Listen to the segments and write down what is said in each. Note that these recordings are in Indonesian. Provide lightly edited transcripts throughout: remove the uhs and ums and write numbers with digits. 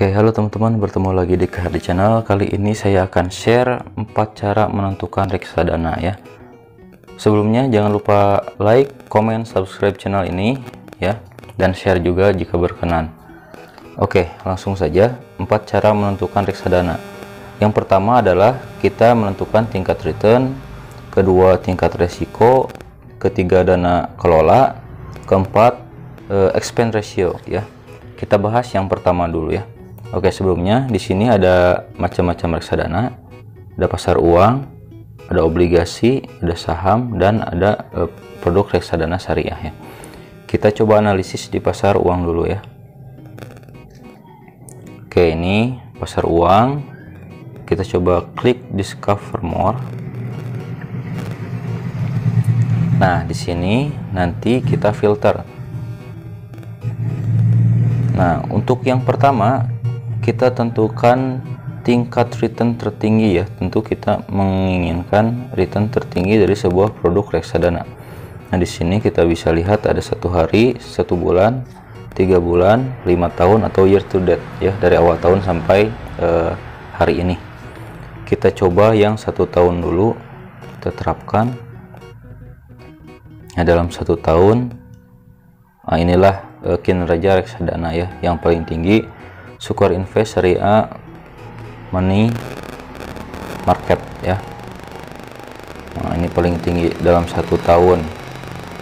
Oke, halo teman-teman, bertemu lagi di KHD Channel. Kali ini saya akan share 4 cara menentukan reksadana ya. Sebelumnya jangan lupa like, comment, subscribe channel ini ya, dan share juga jika berkenan. Oke, langsung saja 4 cara menentukan reksadana. Yang pertama adalah kita menentukan tingkat return, kedua tingkat resiko, ketiga dana kelola, keempat expense ratio ya. Kita bahas yang pertama dulu ya. Oke, sebelumnya di sini ada macam-macam reksadana, ada pasar uang, ada obligasi, ada saham, dan ada produk reksadana syariah ya. Kita coba analisis di pasar uang dulu ya. Oke, ini pasar uang. Kita coba klik discover more. Nah, di sini nanti kita filter. Nah, untuk yang pertama kita tentukan tingkat return tertinggi ya. Tentu kita menginginkan return tertinggi dari sebuah produk reksadana. Nah, di sini kita bisa lihat ada 1 hari, 1 bulan, 3 bulan, 5 tahun atau year to date ya, dari awal tahun sampai hari ini. Kita coba yang 1 tahun dulu, kita terapkan. Nah, dalam 1 tahun, nah inilah kinerja reksadana ya, yang paling tinggi Sukor Invest Syariah Money Market ya. Nah, ini paling tinggi dalam 1 tahun,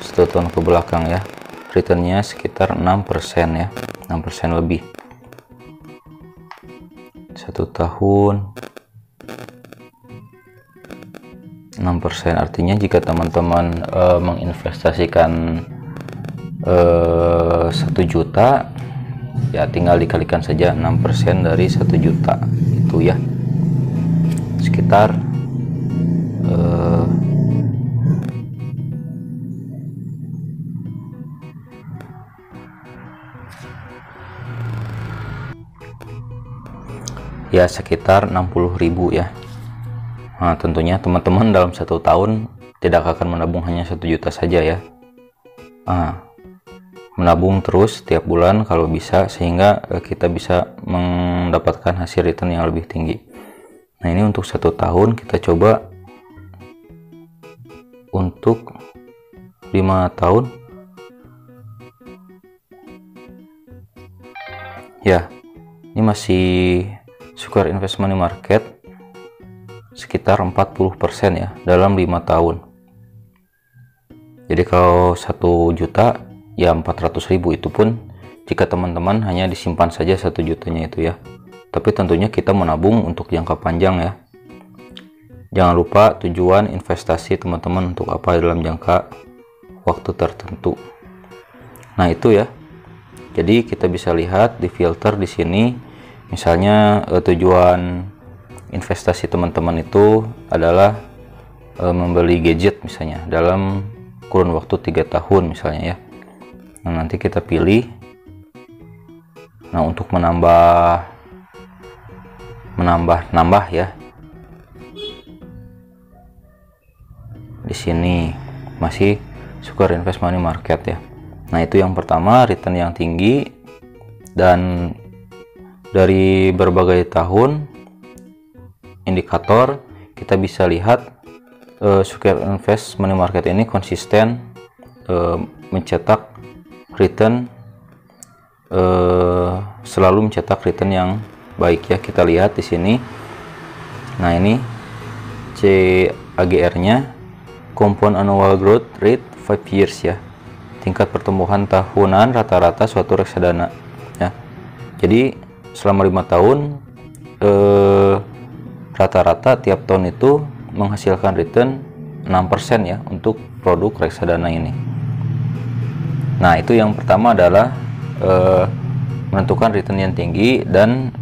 1 tahun ke belakang ya. Returnnya sekitar 6% ya, 6% lebih 1 tahun, 6%. Artinya jika teman-teman menginvestasikan 1 juta ya, tinggal dikalikan saja 6% dari 1 juta itu ya, sekitar ya sekitar 60.000 ya. Nah, tentunya teman-teman dalam 1 tahun tidak akan menabung hanya 1 juta saja ya. Menabung terus tiap bulan kalau bisa, sehingga kita bisa mendapatkan hasil return yang lebih tinggi. Nah, ini untuk 1 tahun. Kita coba untuk 5 tahun ya. Ini masih Sukor Invest Money Market sekitar 40% ya dalam 5 tahun. Jadi kalau 1 juta ya 400.000, itu pun jika teman-teman hanya disimpan saja 1 jutanya itu ya. Tapi tentunya kita menabung untuk jangka panjang ya. Jangan lupa tujuan investasi teman-teman untuk apa dalam jangka waktu tertentu. Nah, itu ya. Jadi kita bisa lihat di filter di sini, misalnya tujuan investasi teman-teman itu adalah membeli gadget misalnya dalam kurun waktu 3 tahun misalnya ya. Nah, nanti kita pilih. Nah, untuk menambah ya. Di sini masih Sukor Invest Money Market ya. Nah, itu yang pertama, return yang tinggi, dan dari berbagai tahun indikator kita bisa lihat Sukor Invest Money Market ini konsisten mencetak return, selalu mencetak return yang baik ya. Kita lihat di sini. Nah, ini CAGR-nya, Compound Annual Growth Rate 5 years ya, tingkat pertumbuhan tahunan rata-rata suatu reksadana ya. Jadi selama 5 tahun rata-rata tiap tahun itu menghasilkan return 6% ya untuk produk reksadana ini. Nah, itu yang pertama adalah menentukan return yang tinggi dan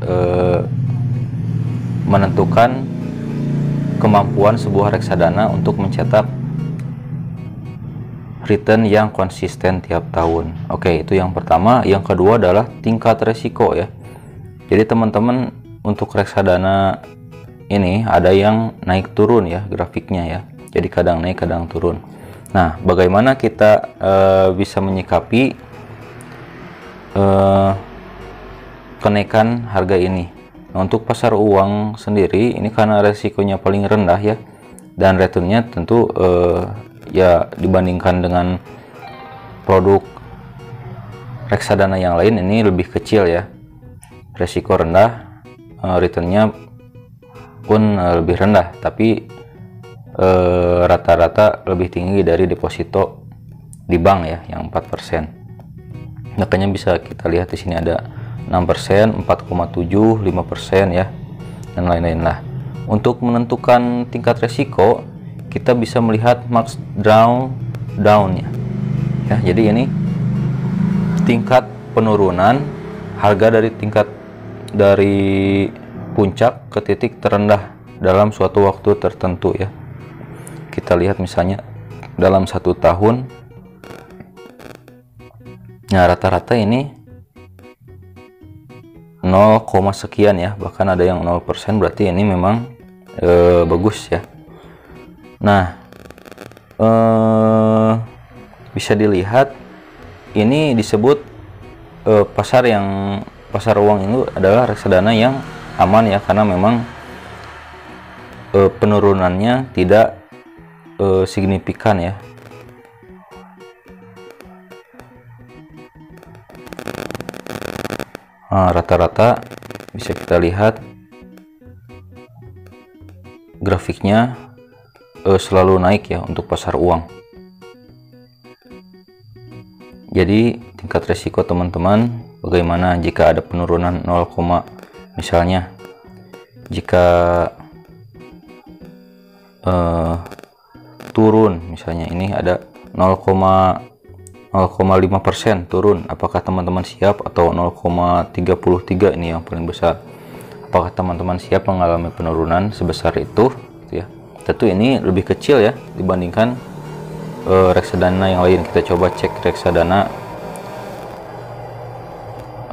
menentukan kemampuan sebuah reksadana untuk mencetak return yang konsisten tiap tahun. Oke, itu yang pertama. Yang kedua adalah tingkat resiko ya. Jadi teman-teman, untuk reksadana ini ada yang naik turun ya grafiknya ya. Jadi kadang naik kadang turun. Nah, bagaimana kita bisa menyikapi kenaikan harga ini. Nah, untuk pasar uang sendiri ini karena resikonya paling rendah ya, dan returnnya tentu ya dibandingkan dengan produk reksadana yang lain ini lebih kecil ya, resiko rendah, returnnya pun lebih rendah, tapi rata-rata lebih tinggi dari deposito di bank ya yang 4%. Makanya bisa kita lihat di sini ada 6%, 4,7, 5% ya, dan lain-lain lah. Untuk menentukan tingkat resiko, kita bisa melihat max drawdown-nya. Ya, jadi ini tingkat penurunan harga dari puncak ke titik terendah dalam suatu waktu tertentu ya. Kita lihat misalnya dalam 1 tahun. Nah, rata-rata ini 0, sekian ya, bahkan ada yang 0%, berarti ini memang bagus ya. Nah, bisa dilihat ini disebut pasar uang itu adalah reksadana yang aman ya, karena memang penurunannya tidak signifikan ya. Nah, rata-rata bisa kita lihat grafiknya selalu naik ya untuk pasar uang. Jadi tingkat resiko teman-teman bagaimana jika ada penurunan 0, misalnya jika turun, misalnya ini ada 0,5% turun, apakah teman-teman siap? Atau 0,33 ini yang paling besar, apakah teman-teman siap mengalami penurunan sebesar itu ya? Tentu ini lebih kecil ya dibandingkan reksadana yang lain. Kita coba cek reksadana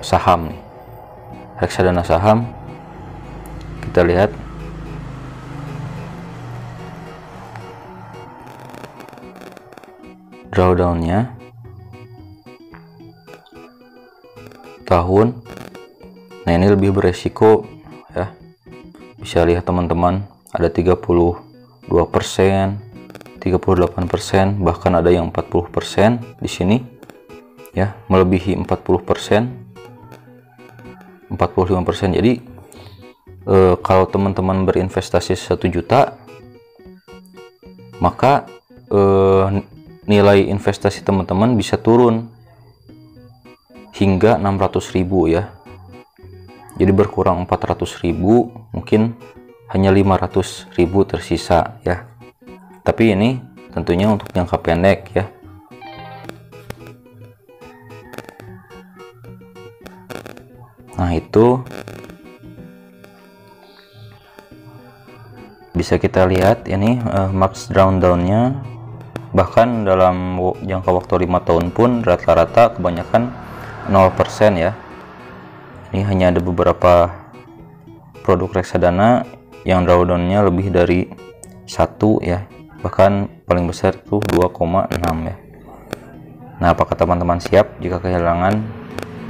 saham nih, reksadana saham, kita lihat drawdown-nya tahun. Nah, ini lebih beresiko ya, bisa lihat teman-teman ada 32%, 38%, bahkan ada yang 40% di sini ya, melebihi 40%, 45%. Jadi kalau teman-teman berinvestasi 1 juta, maka nilai investasi teman-teman bisa turun hingga 600.000 ya. Jadi berkurang 400.000, mungkin hanya 500.000 tersisa ya. Tapi ini tentunya untuk jangka pendek ya. Nah, itu bisa kita lihat ini max drawdown-nya, bahkan dalam jangka waktu 5 tahun pun rata-rata kebanyakan 0% ya. Ini hanya ada beberapa produk reksadana yang drawdown-nya lebih dari 1 ya, bahkan paling besar itu 2,6 ya. Nah, apakah teman-teman siap jika kehilangan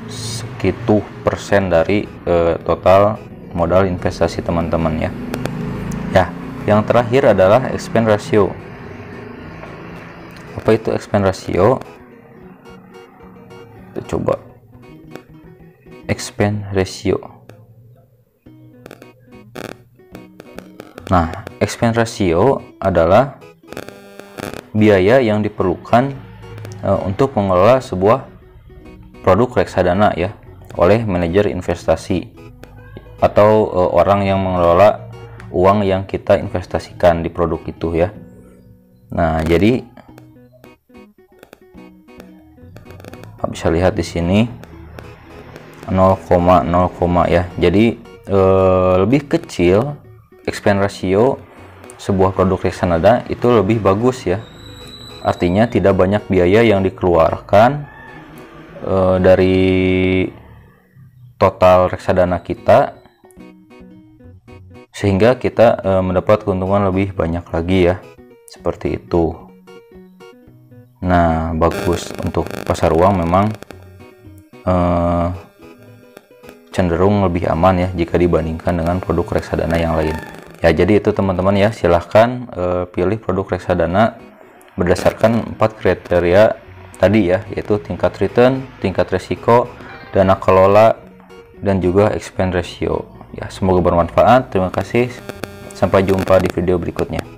segitu persen dari total modal investasi teman-teman ya? Ya, yang terakhir adalah expense ratio. Apa itu expense ratio? Kita coba expense ratio. Nah, expense ratio adalah biaya yang diperlukan untuk mengelola sebuah produk reksadana ya oleh manajer investasi atau orang yang mengelola uang yang kita investasikan di produk itu ya. Nah, jadi bisa lihat di sini 0,0 ya. Jadi lebih kecil expense ratio sebuah produk reksadana itu lebih bagus ya. Artinya tidak banyak biaya yang dikeluarkan dari total reksadana kita, sehingga kita mendapat keuntungan lebih banyak lagi ya, seperti itu. Nah, bagus untuk pasar uang memang cenderung lebih aman ya jika dibandingkan dengan produk reksadana yang lain. Ya, jadi itu teman-teman ya, silahkan pilih produk reksadana berdasarkan 4 kriteria tadi ya, yaitu tingkat return, tingkat resiko, dana kelola, dan juga expense ratio. Ya, semoga bermanfaat. Terima kasih. Sampai jumpa di video berikutnya.